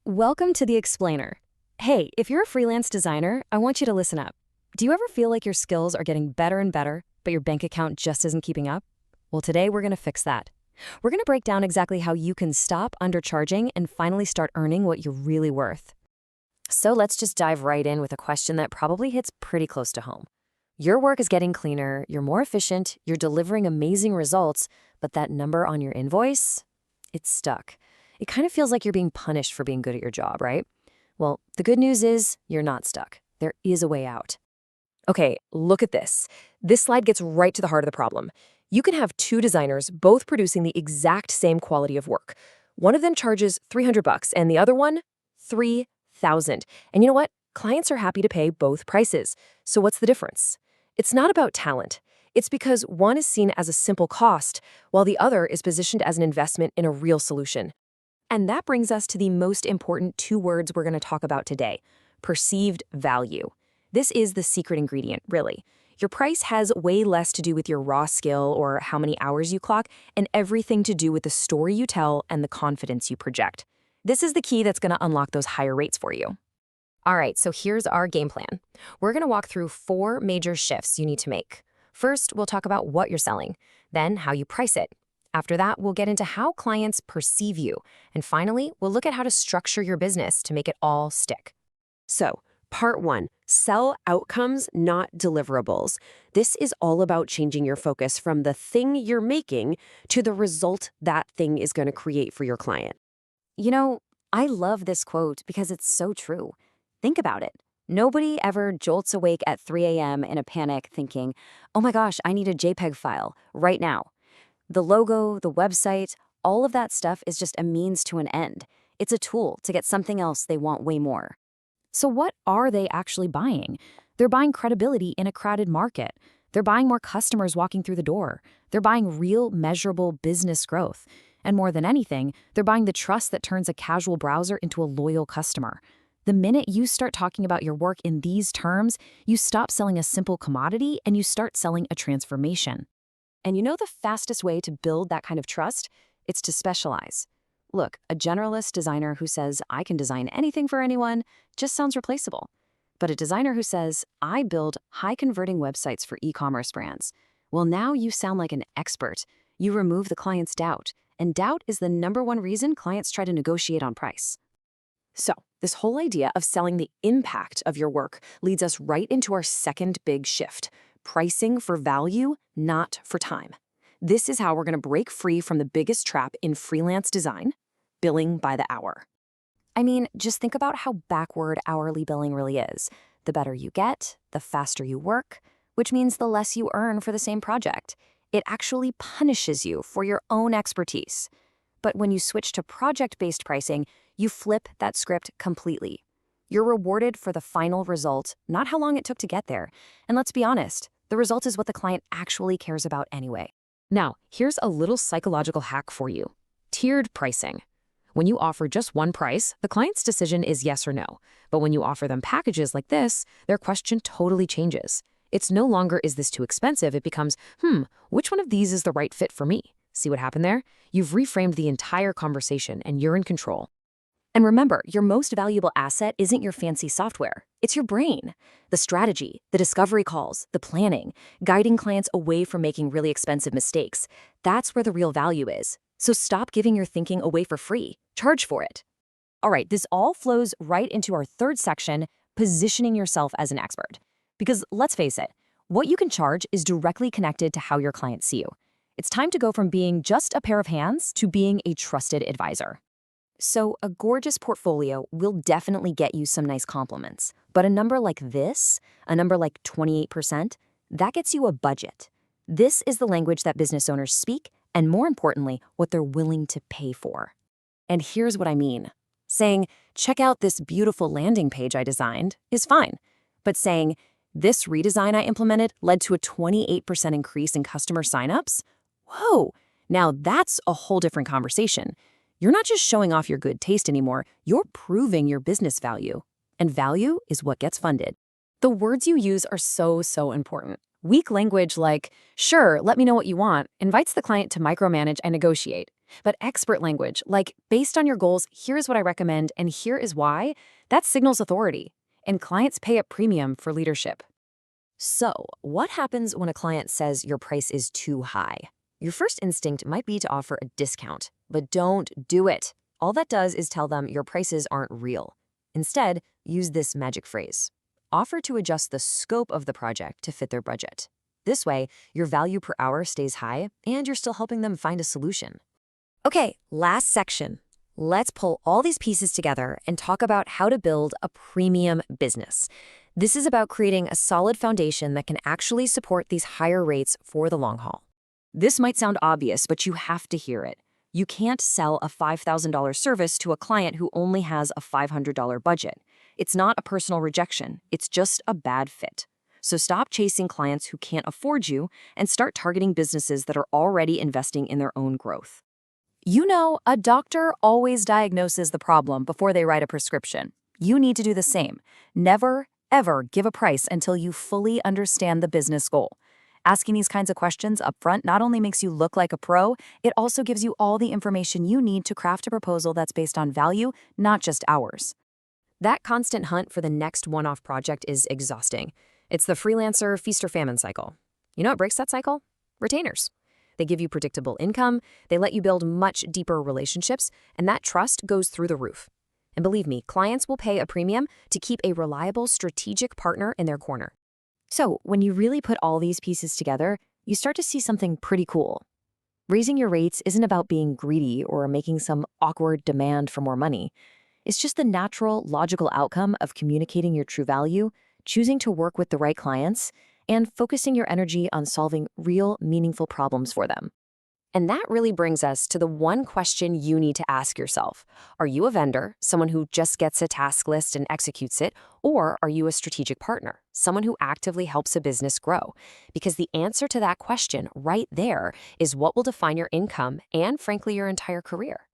Welcome to The Explainer. Hey, if you're a freelance designer, I want you to listen up. Do you ever feel like your skills are getting better and better, but your bank account just isn't keeping up? Well, today we're going to fix that. We're going to break down exactly how you can stop undercharging and finally start earning what you're really worth. So let's just dive right in with a question that probably hits pretty close to home. Your work is getting cleaner, you're more efficient, you're delivering amazing results, but that number on your invoice, it's stuck. It kind of feels like you're being punished for being good at your job, right? Well, the good news is you're not stuck. There is a way out. Okay, look at this. This slide gets right to the heart of the problem. You can have two designers both producing the exact same quality of work. One of them charges $300 and the other one, $3,000. And you know what? Clients are happy to pay both prices. So what's the difference? It's not about talent. It's because one is seen as a simple cost, while the other is positioned as an investment in a real solution. And that brings us to the most important two words we're going to talk about today: perceived value. This is the secret ingredient, really. Your price has way less to do with your raw skill or how many hours you clock, and everything to do with the story you tell and the confidence you project. This is the key that's going to unlock those higher rates for you. All right, so here's our game plan. We're going to walk through 4 major shifts you need to make. First, we'll talk about what you're selling, then how you price it. After that, we'll get into how clients perceive you. And finally, we'll look at how to structure your business to make it all stick. So, part 1, sell outcomes, not deliverables. This is all about changing your focus from the thing you're making to the result that thing is going to create for your client. You know, I love this quote because it's so true. Think about it. Nobody ever jolts awake at 3 a.m. in a panic thinking, oh my gosh, I need a JPEG file right now. The logo, the website, all of that stuff is just a means to an end. It's a tool to get something else they want way more. So what are they actually buying? They're buying credibility in a crowded market. They're buying more customers walking through the door. They're buying real, measurable business growth. And more than anything, they're buying the trust that turns a casual browser into a loyal customer. The minute you start talking about your work in these terms, you stop selling a simple commodity and you start selling a transformation. And you know the fastest way to build that kind of trust? It's to specialize. Look, a generalist designer who says, I can design anything for anyone, just sounds replaceable. But a designer who says, I build high-converting websites for e-commerce brands, well, now you sound like an expert. You remove the client's doubt, and doubt is the #1 reason clients try to negotiate on price. So, this whole idea of selling the impact of your work leads us right into our second big shift: pricing for value, not for time. This is how we're going to break free from the biggest trap in freelance design: billing by the hour. I mean, just think about how backward hourly billing really is. The better you get, the faster you work, which means the less you earn for the same project. It actually punishes you for your own expertise. But when you switch to project-based pricing, you flip that script completely. You're rewarded for the final result, not how long it took to get there. And let's be honest, the result is what the client actually cares about anyway. Now, here's a little psychological hack for you: tiered pricing. When you offer just one price, the client's decision is yes or no. But when you offer them packages like this, their question totally changes. It's no longer, is this too expensive? It becomes, which one of these is the right fit for me? See what happened there? You've reframed the entire conversation and you're in control. And remember, your most valuable asset isn't your fancy software. It's your brain. The strategy, the discovery calls, the planning, guiding clients away from making really expensive mistakes. That's where the real value is. So stop giving your thinking away for free. Charge for it. All right, this all flows right into our third section: positioning yourself as an expert. Because let's face it, what you can charge is directly connected to how your clients see you. It's time to go from being just a pair of hands to being a trusted advisor. So a gorgeous portfolio will definitely get you some nice compliments. But a number like this, a number like 28%, that gets you a budget. This is the language that business owners speak, and more importantly, what they're willing to pay for. And here's what I mean. Saying, check out this beautiful landing page I designed is fine. But saying, this redesign I implemented led to a 28% increase in customer signups? Whoa, now that's a whole different conversation. You're not just showing off your good taste anymore, you're proving your business value. And value is what gets funded. The words you use are so important. Weak language like, sure, let me know what you want, invites the client to micromanage and negotiate. But expert language, like based on your goals, here's what I recommend and here is why, that signals authority. And clients pay a premium for leadership. So, what happens when a client says your price is too high? Your first instinct might be to offer a discount, but don't do it. All that does is tell them your prices aren't real. Instead, use this magic phrase. Offer to adjust the scope of the project to fit their budget. This way, your value per hour stays high and you're still helping them find a solution. Okay, last section. Let's pull all these pieces together and talk about how to build a premium business. This is about creating a solid foundation that can actually support these higher rates for the long haul. This might sound obvious, but you have to hear it. You can't sell a $5,000 service to a client who only has a $500 budget. It's not a personal rejection, it's just a bad fit. So stop chasing clients who can't afford you and start targeting businesses that are already investing in their own growth. You know, a doctor always diagnoses the problem before they write a prescription. You need to do the same. Never, ever give a price until you fully understand the business goal. Asking these kinds of questions upfront not only makes you look like a pro, it also gives you all the information you need to craft a proposal that's based on value, not just hours. That constant hunt for the next one-off project is exhausting. It's the freelancer feast or famine cycle. You know what breaks that cycle? Retainers. They give you predictable income, they let you build much deeper relationships, and that trust goes through the roof. And believe me, clients will pay a premium to keep a reliable, strategic partner in their corner. So, when you really put all these pieces together, you start to see something pretty cool. Raising your rates isn't about being greedy or making some awkward demand for more money. It's just the natural, logical outcome of communicating your true value, choosing to work with the right clients, and focusing your energy on solving real, meaningful problems for them. And that really brings us to the one question you need to ask yourself. Are you a vendor, someone who just gets a task list and executes it, or are you a strategic partner, someone who actively helps a business grow? Because the answer to that question right there is what will define your income and, frankly, your entire career.